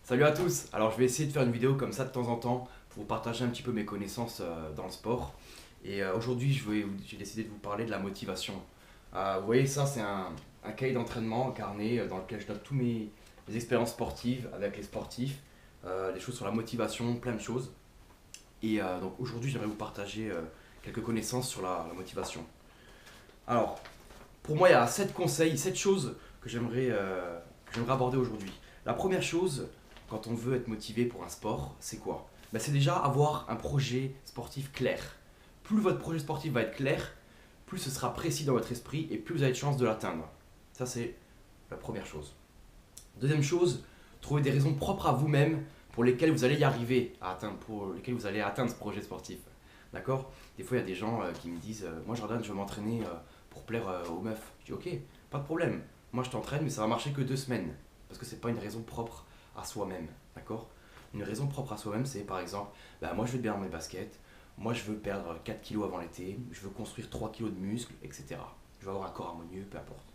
Salut à tous. Alors je vais essayer de faire une vidéo comme ça de temps en temps pour vous partager un petit peu mes connaissances dans le sport. Et aujourd'hui j'ai décidé de vous parler de la motivation. Vous voyez ça, c'est un cahier d'entraînement, un carnet dans lequel je note tous mes expériences sportives avec les sportifs, des choses sur la motivation, plein de choses. Et donc aujourd'hui j'aimerais vous partager quelques connaissances sur la motivation. Alors pour moi il y a 7 conseils, 7 choses que j'aimerais aborder aujourd'hui. La première chose, quand on veut être motivé pour un sport, c'est quoi? C'est déjà avoir un projet sportif clair. Plus votre projet sportif va être clair, plus ce sera précis dans votre esprit et plus vous avez de chances de l'atteindre. Ça, c'est la première chose. Deuxième chose, trouver des raisons propres à vous-même pour lesquelles vous allez y arriver à atteindre, pour lesquelles vous allez atteindre ce projet sportif. D'accord? Des fois, il y a des gens qui me disent moi, Jordan, je veux m'entraîner pour plaire aux meufs. Je dis ok, pas de problème. Moi, je t'entraîne, mais ça va marcher que 2 semaines. Parce que c'est pas une raison propre à soi-même. D'accord? Une raison propre à soi-même, c'est par exemple moi, je veux bien dans mes baskets. Moi, je veux perdre 4 kilos avant l'été. Je veux construire 3 kilos de muscles, etc. Je veux avoir un corps harmonieux, peu importe.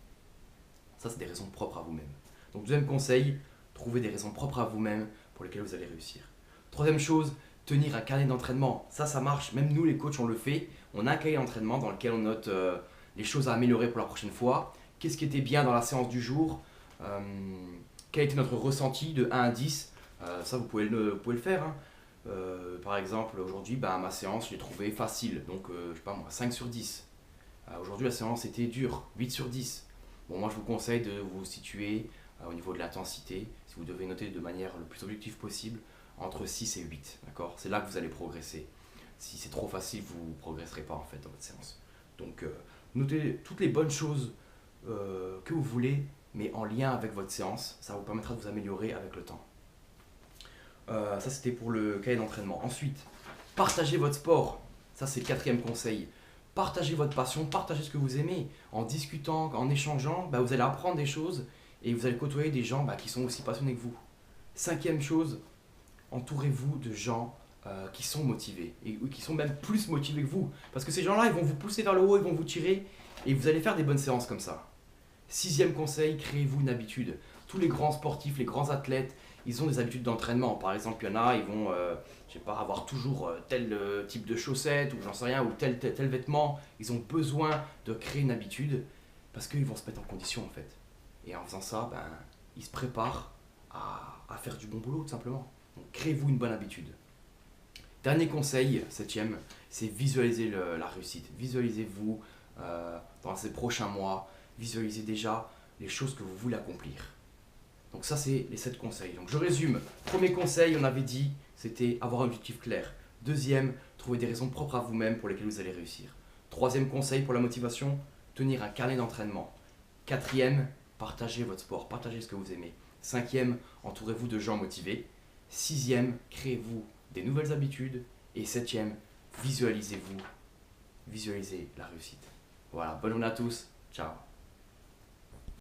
Ça, c'est des raisons propres à vous-même. Donc, deuxième conseil, trouvez des raisons propres à vous-même pour lesquelles vous allez réussir. Troisième chose, tenir un carnet d'entraînement. Ça marche. Même nous, les coachs, on le fait. On a un cahier d'entraînement dans lequel on note les choses à améliorer pour la prochaine fois. Qu'est-ce qui était bien dans la séance du jour, euh, quel était notre ressenti de 1 à 10. Ça, vous pouvez le faire, hein. Par exemple, aujourd'hui, ma séance, je l'ai trouvée facile. Donc, je sais pas moi, 5 sur 10. Aujourd'hui, la séance était dure, 8 sur 10. Bon, moi, je vous conseille de vous situer au niveau de l'intensité, si vous devez noter de manière le plus objective possible, entre 6 et 8. D'accord? C'est là que vous allez progresser. Si c'est trop facile, vous ne progresserez pas en fait dans votre séance. Donc, notez toutes les bonnes choses que vous voulez, mais en lien avec votre séance. Ça vous permettra de vous améliorer avec le temps. Ça, c'était pour le cahier d'entraînement. Ensuite, partagez votre sport. Ça, c'est le quatrième conseil. Partagez votre passion, partagez ce que vous aimez. En discutant, en échangeant, vous allez apprendre des choses et vous allez côtoyer des gens qui sont aussi passionnés que vous. Cinquième chose, entourez-vous de gens qui sont motivés et qui sont même plus motivés que vous. Parce que ces gens-là, ils vont vous pousser vers le haut, ils vont vous tirer et vous allez faire des bonnes séances comme ça. Sixième conseil, créez-vous une habitude. Tous les grands sportifs, les grands athlètes, ils ont des habitudes d'entraînement. Par exemple, il y en a, ils vont, je sais pas, avoir toujours tel type de chaussettes ou j'en sais rien, ou tel vêtement. Ils ont besoin de créer une habitude parce qu'ils vont se mettre en condition en fait. Et en faisant ça, ils se préparent à faire du bon boulot tout simplement. Donc créez-vous une bonne habitude. Dernier conseil, septième, c'est visualiser la réussite. Visualisez-vous dans ces prochains mois. Visualisez déjà les choses que vous voulez accomplir. Donc ça, c'est les 7 conseils. Donc je résume. Premier conseil, on avait dit, c'était avoir un objectif clair. Deuxième, trouver des raisons propres à vous-même pour lesquelles vous allez réussir. Troisième conseil pour la motivation, tenir un carnet d'entraînement. Quatrième, partagez votre sport, partagez ce que vous aimez. Cinquième, entourez-vous de gens motivés. Sixième, créez-vous des nouvelles habitudes. Et septième, visualisez-vous, visualisez la réussite. Voilà, bonne journée à tous, ciao.